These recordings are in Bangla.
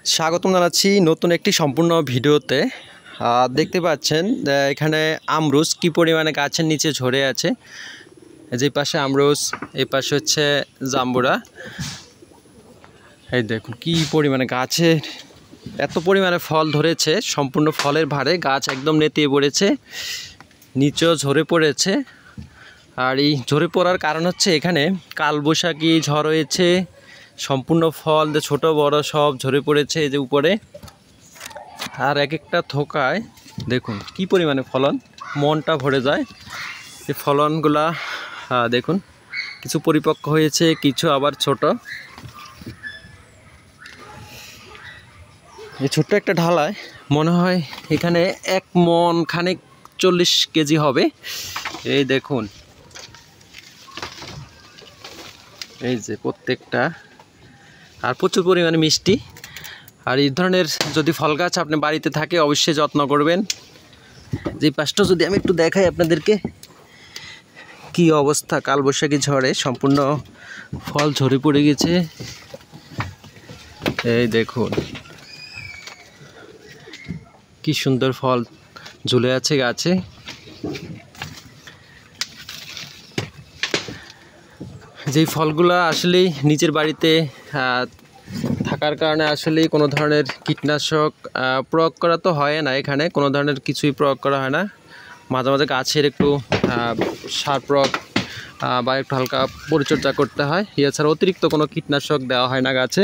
স্বাগতম জানাচ্ছি নতুন একটি সম্পূর্ণ ভিডিওতে। দেখতে পাচ্ছেন এখানে আমরুজ কি পরিমাণে গাছের নিচে ঝরে আছে। যে পাশে আমরুজ, এই পাশে হচ্ছে জাম্বুরা। এই দেখুন কি পরিমাণে গাছের এত পরিমাণে ফল ধরেছে, সম্পূর্ণ ফলের ভারে গাছ একদম নেতিয়ে পড়েছে, নিচেও ঝরে পড়েছে। আর এই ঝরে পড়ার কারণ হচ্ছে এখানে কালবৈশাখী ঝড় হয়েছে, সম্পূর্ণ ফল ছোট বড় সব ঝরে পড়েছে এই যে উপরে। আর এক একটা থোকায় দেখুন কি পরিমাণে ফলন, মনটা ভরে যায়। এই ফলনগুলা দেখুন, কিছু পরিপক্ক হয়েছে, কিছু আবার ছোট। এই ছোট্ট একটা ঢালায় মনে হয় এখানে 1 মণ খানিক 40 কেজি হবে। এই দেখুন, এই যে প্রত্যেকটা, আর প্রচুর পরিমাণে মিষ্টি। আর এই ধরনের যদি ফল গাছ আপনি বাড়িতে থাকে অবশ্যই যত্ন করবেন। যে পাশটা যদি আমি একটু দেখাই আপনাদেরকে, কি অবস্থা, কালবৈশাখী ঝড়ে সম্পূর্ণ ফল ঝরে পড়ে গেছে। এই দেখুন কি সুন্দর ফল ঝুলে আছে গাছে। যেই ফলগুলা আসলেই নিজের বাড়িতে থাকার কারণে আসলেই কোনো ধরনের কীটনাশক প্রয়োগ করা তো হয় না, এখানে কোনো ধরনের কিছুই প্রয়োগ করা হয় না। মাঝে মাঝে গাছের একটু সার প্রয়োগ বা একটু হালকা পরিচর্যা করতে হয়, এছাড়া অতিরিক্ত কোনো কীটনাশক দেওয়া হয় না গাছে।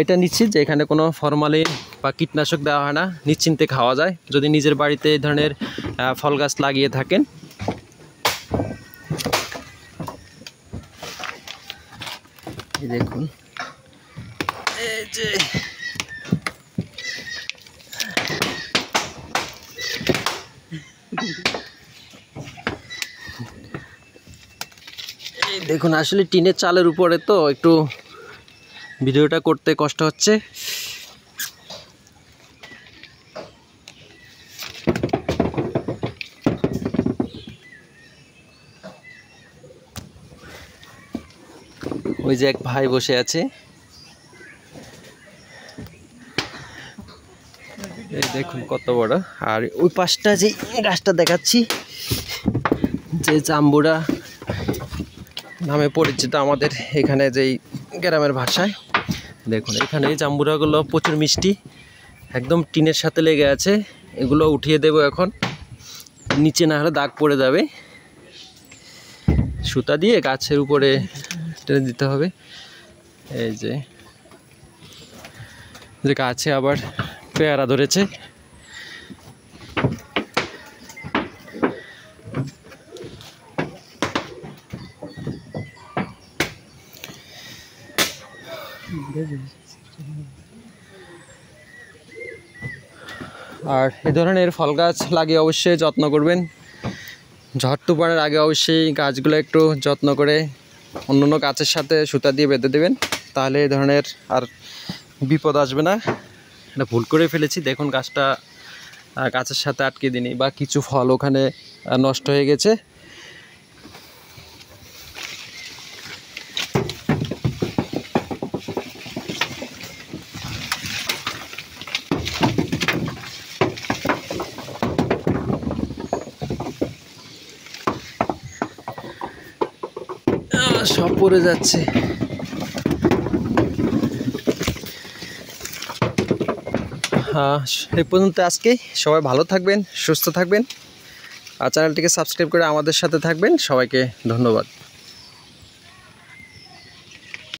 এটা নিশ্চিত যে এখানে কোনো ফরমালিন বা কীটনাশক দেওয়া হয় না, নিশ্চিন্তে খাওয়া যায় যদি নিজের বাড়িতে এই ধরনের ফল গাছ লাগিয়ে থাকেন। এই দেখুন, এই যে এই দেখুন, আসলে টিনের চালের উপরে তো একটু ভিডিওটা করতে কষ্ট হচ্ছে। ওই যে এক ভাই বসে আছে, এই দেখুন কত বড়। আর ওই পাশটা যে গাছটা দেখাচ্ছি, যে জাম্বুরা নামে পরিচিত আমাদের এখানে যেই গ্রামের ভাষায়, দেখুন এখানে এই জাম্বুরাগুলো প্রচুর মিষ্টি, একদম টিনের সাথে লেগে আছে। এগুলো উঠিয়ে দেব এখন, নিচে না হলে দাগ পড়ে যাবে। সুতা দিয়ে গাছের উপরে টেনে দিতে হবে। এই যে গাছে আবার পেয়ারা ধরেছে। আর এ ধরনের ফল গাছ লাগিয়ে অবশ্যই যত্ন করবেন। ঝড় তুফানের আগে অবশ্যই গাছগুলো একটু যত্ন করে অন্য গাছের সাথে সুতা দিয়ে বেঁধে দেবেন, তাহলে এই ধরনের আর বিপদ আসবে না। এটা ভুল করে ফেলেছি, দেখুন গাছটা গাছের সাথে আটকে দিনি, বা কিছু ফল ওখানে নষ্ট হয়ে গেছে। সব পড়ে যাচ্ছে। এই পর্যন্ত আজকে, সবাই ভালো থাকবেন, সুস্থ থাকবেন, আর চ্যানেলটিকে সাবস্ক্রাইব করে আমাদের সাথে থাকবেন। সবাইকে ধন্যবাদ।